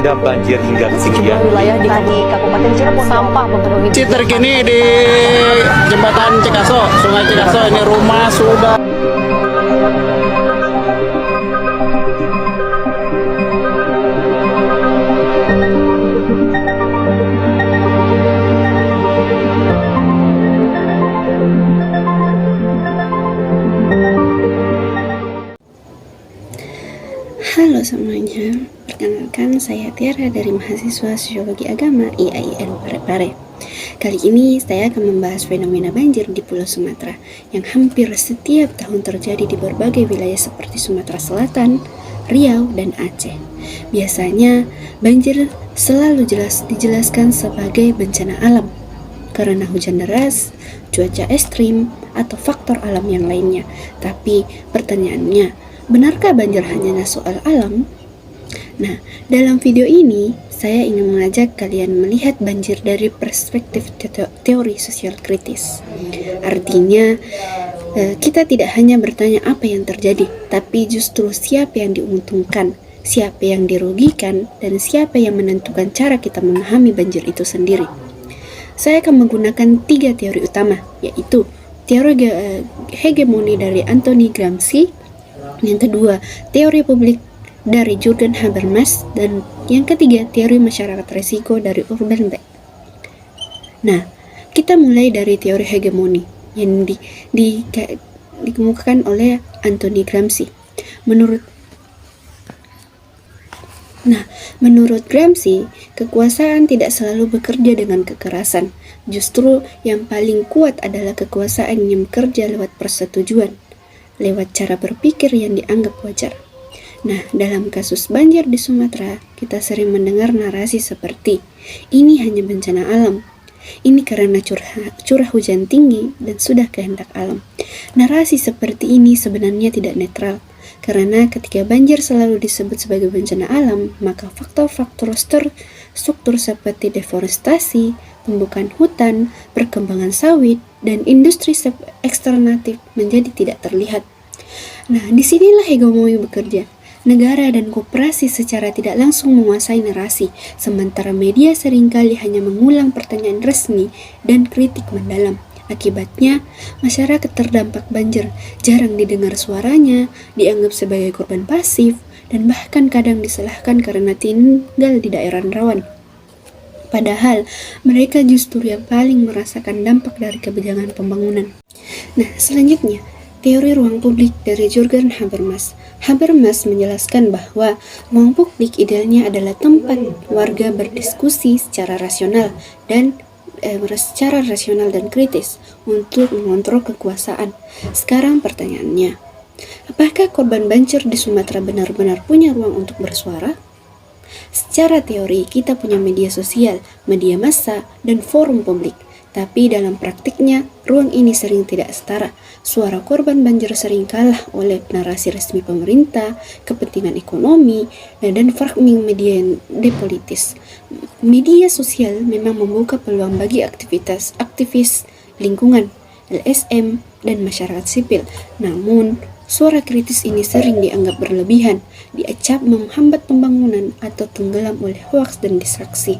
terendam banjir hingga ketinggian. Wilayah di Kabupaten Cirebon sampah memenuhi. Terkini di jembatan Cikaso, Sungai Cikaso, ini rumah sudah. Halo semuanya, perkenalkan saya Tiara dari mahasiswa Sosiologi Agama IAIN Parepare. Kali ini saya akan membahas fenomena banjir di Pulau Sumatera yang hampir setiap tahun terjadi di berbagai wilayah seperti Sumatera Selatan, Riau, dan Aceh. Biasanya banjir selalu dijelaskan sebagai bencana alam karena hujan deras, cuaca ekstrim, atau faktor alam yang lainnya. Tapi pertanyaannya, benarkah banjir hanya soal alam? Nah, dalam video ini, saya ingin mengajak kalian melihat banjir dari perspektif teori sosial kritis. Artinya, kita tidak hanya bertanya apa yang terjadi, tapi justru siapa yang diuntungkan, siapa yang dirugikan, dan siapa yang menentukan cara kita memahami banjir itu sendiri. Saya akan menggunakan 3 teori utama, yaitu teori hegemoni dari Anthony Gramsci, yang kedua, teori publik dari Jürgen Habermas, dan yang ketiga, teori masyarakat resiko dari Urban Beck. Nah, kita mulai dari teori hegemoni yang dikemukakan oleh Anthony Gramsci. Menurut Gramsci, kekuasaan tidak selalu bekerja dengan kekerasan. Justru yang paling kuat adalah kekuasaan yang bekerja lewat persetujuan, lewat cara berpikir yang dianggap wajar. Nah, dalam kasus banjir di Sumatera, kita sering mendengar narasi seperti, ini hanya bencana alam, ini karena curah hujan tinggi dan sudah kehendak alam. Narasi seperti ini sebenarnya tidak netral, karena ketika banjir selalu disebut sebagai bencana alam, maka faktor-faktor struktur seperti deforestasi, pembukaan hutan, perkembangan sawit, dan industri eksternatif menjadi tidak terlihat. Nah, disinilah hegemoni bekerja. Negara dan koperasi secara tidak langsung menguasai narasi, sementara media seringkali hanya mengulang pertanyaan resmi dan kritik mendalam. Akibatnya, masyarakat terdampak banjir jarang didengar suaranya, dianggap sebagai korban pasif, dan bahkan kadang disalahkan karena tinggal di daerah rawan. Padahal, mereka justru yang paling merasakan dampak dari kebijakan pembangunan. Nah, selanjutnya, teori ruang publik dari Jürgen Habermas. Habermas menjelaskan bahwa ruang publik idealnya adalah tempat warga berdiskusi secara rasional dan kritis untuk mengontrol kekuasaan. Sekarang pertanyaannya, apakah korban banjir di Sumatera benar-benar punya ruang untuk bersuara? Secara teori, kita punya media sosial, media massa, dan forum publik. Tapi dalam praktiknya, ruang ini sering tidak setara. Suara korban banjir sering kalah oleh narasi resmi pemerintah, kepentingan ekonomi, dan framing media yang depolitis. Media sosial memang membuka peluang bagi aktivis lingkungan, LSM, dan masyarakat sipil. Namun, suara kritis ini sering dianggap berlebihan, diacap menghambat pembangunan atau tenggelam oleh hoaks dan distraksi.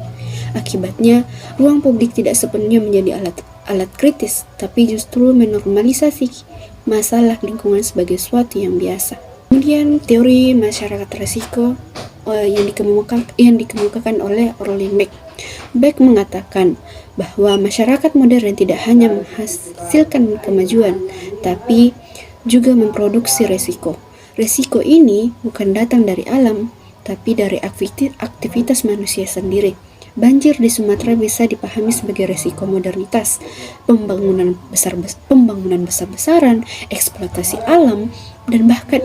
Akibatnya, ruang publik tidak sepenuhnya menjadi alat kritis, tapi justru menormalisasi masalah lingkungan sebagai sesuatu yang biasa. Kemudian, teori masyarakat resiko yang dikemukakan oleh Urban Beck. Beck mengatakan bahwa masyarakat modern tidak hanya menghasilkan kemajuan, tapi juga memproduksi resiko. Resiko ini bukan datang dari alam, tapi dari aktivitas manusia sendiri. Banjir di Sumatera bisa dipahami sebagai resiko modernitas, pembangunan besar-besaran, eksploitasi alam, dan bahkan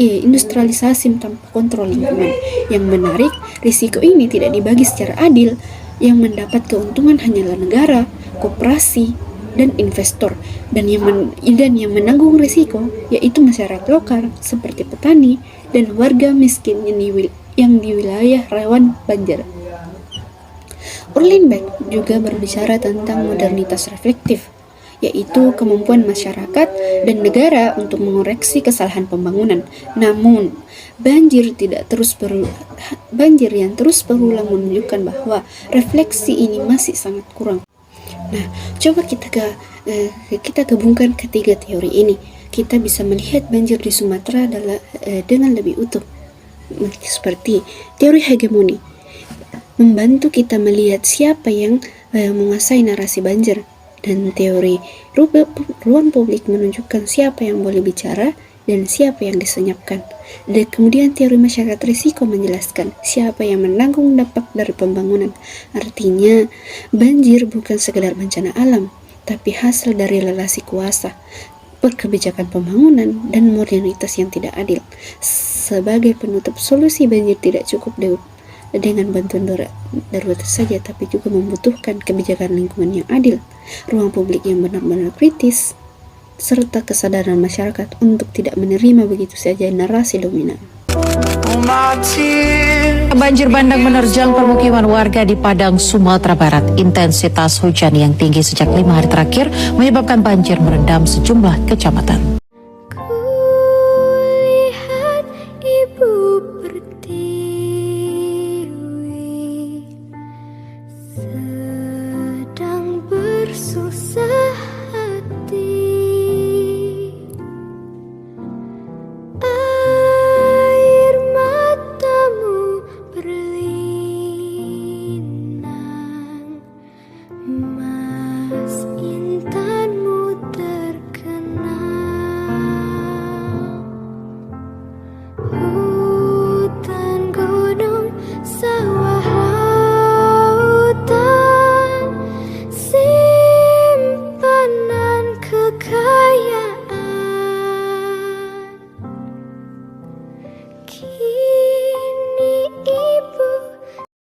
industrialisasi tanpa kontrol lingkungan. Yang menarik, risiko ini tidak dibagi secara adil. Yang mendapat keuntungan hanyalah negara, koperasi, dan investor, dan yang menanggung risiko yaitu masyarakat lokal seperti petani dan warga miskin yang di wilayah rawan banjir. Urban Beck juga berbicara tentang modernitas reflektif, yaitu kemampuan masyarakat dan negara untuk mengoreksi kesalahan pembangunan. Namun, banjir yang terus berulang menunjukkan bahwa refleksi ini masih sangat kurang. Nah, coba kita gabungkan ketiga teori ini. Kita bisa melihat banjir di Sumatera dengan lebih utuh. Seperti teori hegemoni, membantu kita melihat siapa yang menguasai narasi banjir, dan teori ruang publik menunjukkan siapa yang boleh bicara dan siapa yang disenyapkan. Dan kemudian teori masyarakat risiko menjelaskan siapa yang menanggung dampak dari pembangunan. Artinya, banjir bukan sekedar bencana alam, tapi hasil dari relasi kuasa, kebijakan pembangunan, dan modernitas yang tidak adil. Sebagai penutup, solusi banjir tidak cukup dengan bantuan darurat saja, tapi juga membutuhkan kebijakan lingkungan yang adil, ruang publik yang benar-benar kritis, serta kesadaran masyarakat untuk tidak menerima begitu saja narasi dominan. Banjir bandang menerjang permukiman warga di Padang, Sumatera Barat. Intensitas hujan yang tinggi sejak 5 hari terakhir menyebabkan banjir merendam sejumlah kecamatan.